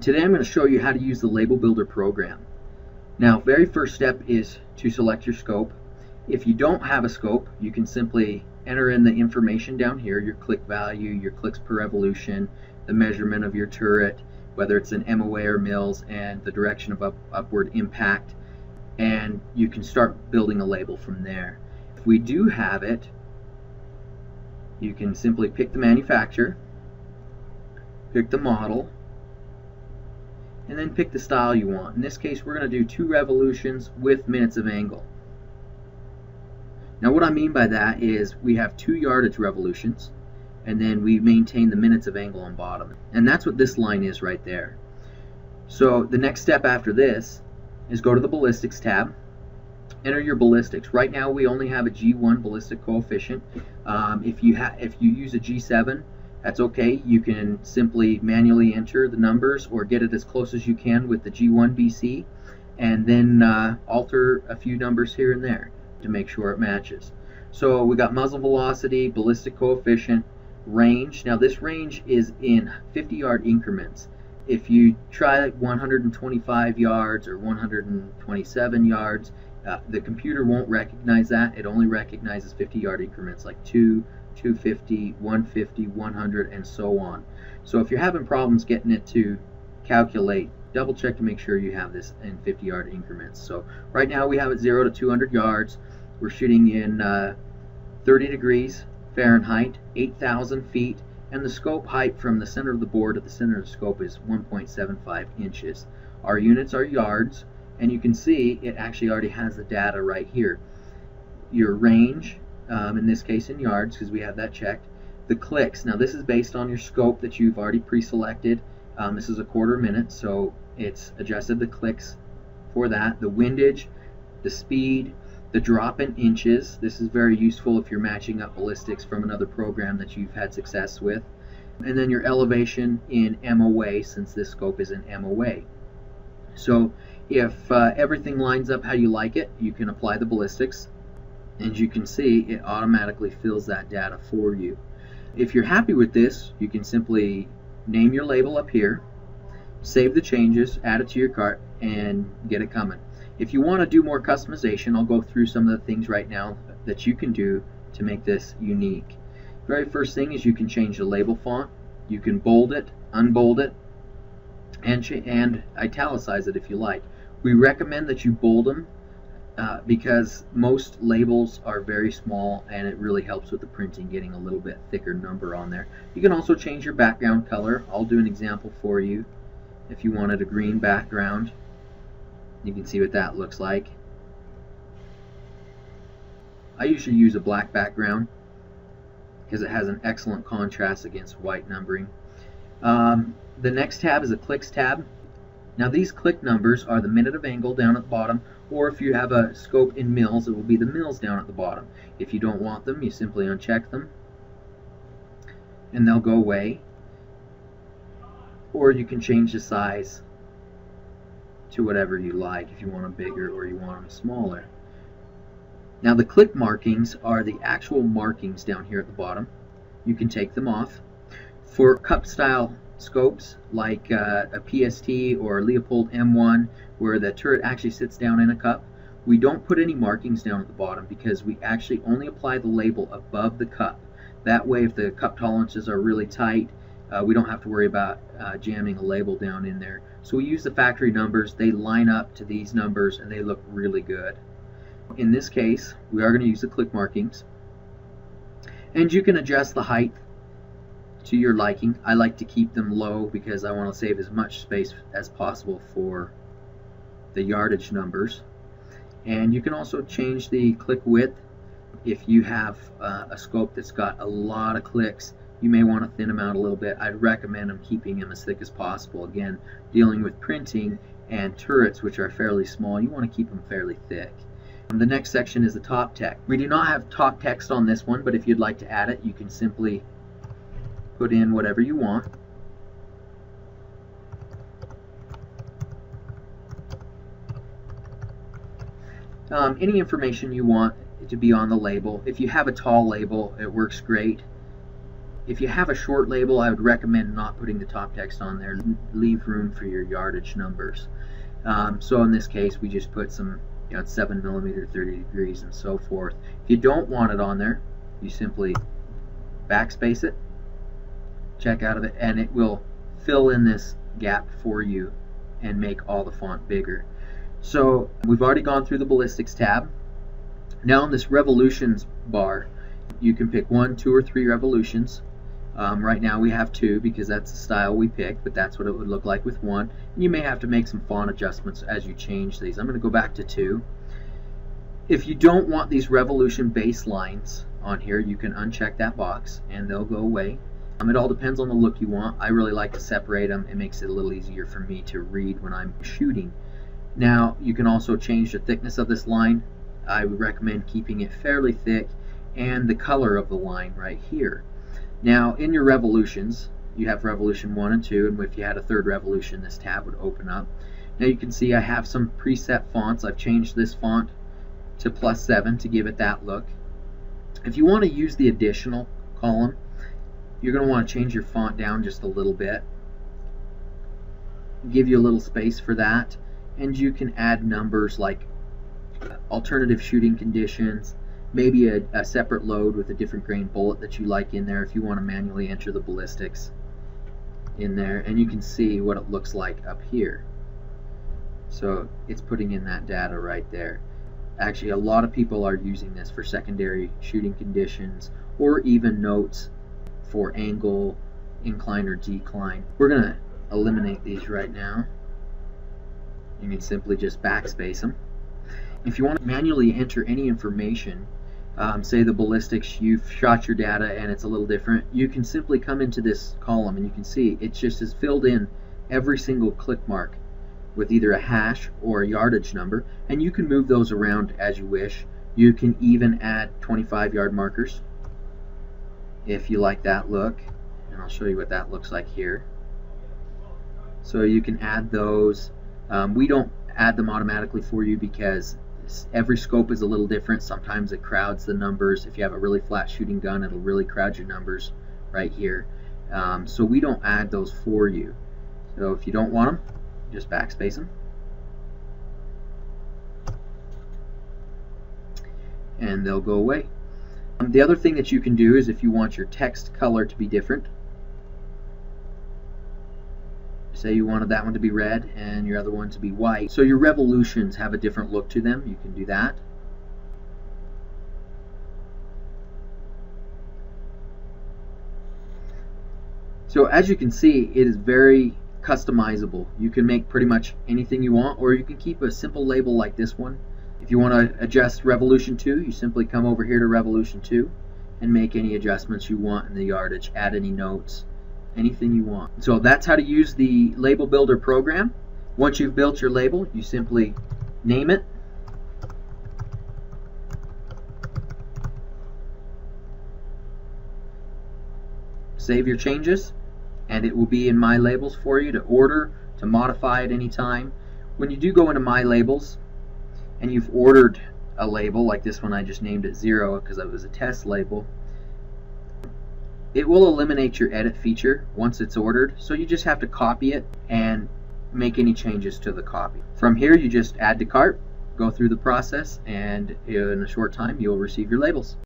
Today I'm going to show you how to use the Label Builder program. Now, very first step is to select your scope. If you don't have a scope, you can simply enter in the information down here, your click value, your clicks per revolution, the measurement of your turret, whether it's an MOA or mils, and the direction of upward impact, and you can start building a label from there. If we do have it, you can simply pick the manufacturer, pick the model, and then pick the style you want. In this case, we're going to do 2 revolutions with minutes of angle. Now what I mean by that is we have 2 yardage revolutions, and then we maintain the minutes of angle on bottom. And that's what this line is right there. So the next step after this is go to the ballistics tab, enter your ballistics. Right now we only have a G1 ballistic coefficient. If you use a G7, that's okay. You can simply manually enter the numbers or get it as close as you can with the G1 BC, and then alter a few numbers here and there to make sure it matches. So we got muzzle velocity, ballistic coefficient, range. Now this range is in 50-yard increments. If you try 125 yards or 127 yards, the computer won't recognize that. It only recognizes 50-yard increments like 2, 250, 150, 100, and so on. So if you're having problems getting it to calculate, double check to make sure you have this in 50-yard increments. So right now we have it 0 to 200 yards. We're shooting in 30 degrees Fahrenheit, 8,000 feet, and the scope height from the center of the board to the center of the scope is 1.75 inches. Our units are yards, and you can see it actually already has the data right here. Your range, in this case in yards, because we have that checked. The clicks, now this is based on your scope that you've already pre-selected. This is a quarter minute, so it's adjusted the clicks for that. The windage, the speed, the drop in inches. This is very useful if you're matching up ballistics from another program that you've had success with. And then your elevation in MOA, since this scope is in MOA. So if everything lines up how you like it, you can apply the ballistics. And you can see it automatically fills that data for you. If you're happy with this, you can simply name your label up here, save the changes, add it to your cart, and get it coming. If you want to do more customization, I'll go through some of the things right now that you can do to make this unique. Very first thing is you can change the label font. You can bold it, unbold it, and italicize it if you like. We recommend that you bold them because most labels are very small, and it really helps with the printing, getting a little bit thicker number on there. You can also change your background color. I'll do an example for you. If you wanted a green background, you can see what that looks like. I usually use a black background because it has an excellent contrast against white numbering. The next tab is a clicks tab. Now these click numbers are the minute of angle down at the bottom, or if you have a scope in mils, it will be the mils down at the bottom. If you don't want them, you simply uncheck them and they'll go away. Or you can change the size to whatever you like, if you want them bigger or you want them smaller. Now the click markings are the actual markings down here at the bottom. You can take them off. For cup style scopes like a PST or Leopold M1, where the turret actually sits down in a cup, we don't put any markings down at the bottom because we actually only apply the label above the cup. That way, if the cup tolerances are really tight, we don't have to worry about jamming a label down in there. So we use the factory numbers. They line up to these numbers and they look really good. In this case, we are going to use the click markings, and you can adjust the height to your liking. I like to keep them low because I want to save as much space as possible for the yardage numbers. And you can also change the click width. If you have a scope that's got a lot of clicks, you may want to thin them out a little bit. I'd recommend them keeping them as thick as possible. Again, dealing with printing and turrets, which are fairly small, you want to keep them fairly thick. The next section is the top text. We do not have top text on this one, but if you'd like to add it, you can simply put in whatever you want. Any information you want to be on the label. If you have a tall label, it works great. If you have a short label, I would recommend not putting the top text on there. Leave room for your yardage numbers. So in this case, we just put some, it's 7 millimeter, 30 degrees, and so forth. If you don't want it on there, you simply backspace it, check out of it, and it will fill in this gap for you and make all the font bigger. So we've already gone through the ballistics tab. Now in this revolutions bar, you can pick 1, 2, or 3 revolutions. Right now we have 2 because that's the style we picked, but that's what it would look like with 1. And you may have to make some font adjustments as you change these. I'm going to go back to 2. If you don't want these revolution baselines on here, you can uncheck that box and they'll go away. It all depends on the look you want. I really like to separate them. It makes it a little easier for me to read when I'm shooting. Now you can also change the thickness of this line. I would recommend keeping it fairly thick, and the color of the line right here. Now in your revolutions, you have revolution 1 and 2, and if you had a third revolution, this tab would open up. Now you can see I have some preset fonts. I've changed this font to +7 to give it that look. If you want to use the additional column, you're going to want to change your font down just a little bit. Give you a little space for that, and you can add numbers like alternative shooting conditions, maybe a separate load with a different grain bullet that you like in there if you want to manually enter the ballistics in there, and you can see what it looks like up here. So it's putting in that data right there. Actually, a lot of people are using this for secondary shooting conditions or even notes for angle, incline, or decline. We're going to eliminate these right now. You can simply just backspace them. If you want to manually enter any information, say the ballistics, you've shot your data and it's a little different, you can simply come into this column and you can see it just has filled in every single click mark with either a hash or a yardage number, and you can move those around as you wish. You can even add 25-yard markers if you like that look, and I'll show you what that looks like here. So you can add those. We don't add them automatically for you because every scope is a little different. Sometimes it crowds the numbers. If you have a really flat shooting gun, it'll really crowd your numbers right here. So we don't add those for you. So if you don't want them, just backspace them. And they'll go away. The other thing that you can do is if you want your text color to be different, say you wanted that one to be red and your other one to be white, so your revolutions have a different look to them, you can do that. So as you can see, it is very customizable. You can make pretty much anything you want, or you can keep a simple label like this one. If you want to adjust revolution 2, you simply come over here to revolution 2 and make any adjustments you want in the yardage, add any notes, anything you want. So that's how to use the label builder program. Once you've built your label, you simply name it, save your changes, and it will be in My Labels for you to order, to modify at any time. When you do go into My Labels and you've ordered a label, like this one I just named it 0 because it was a test label, it will eliminate your edit feature once it's ordered, so you just have to copy it and make any changes to the copy. From here you just add to cart, go through the process, and in a short time you'll receive your labels.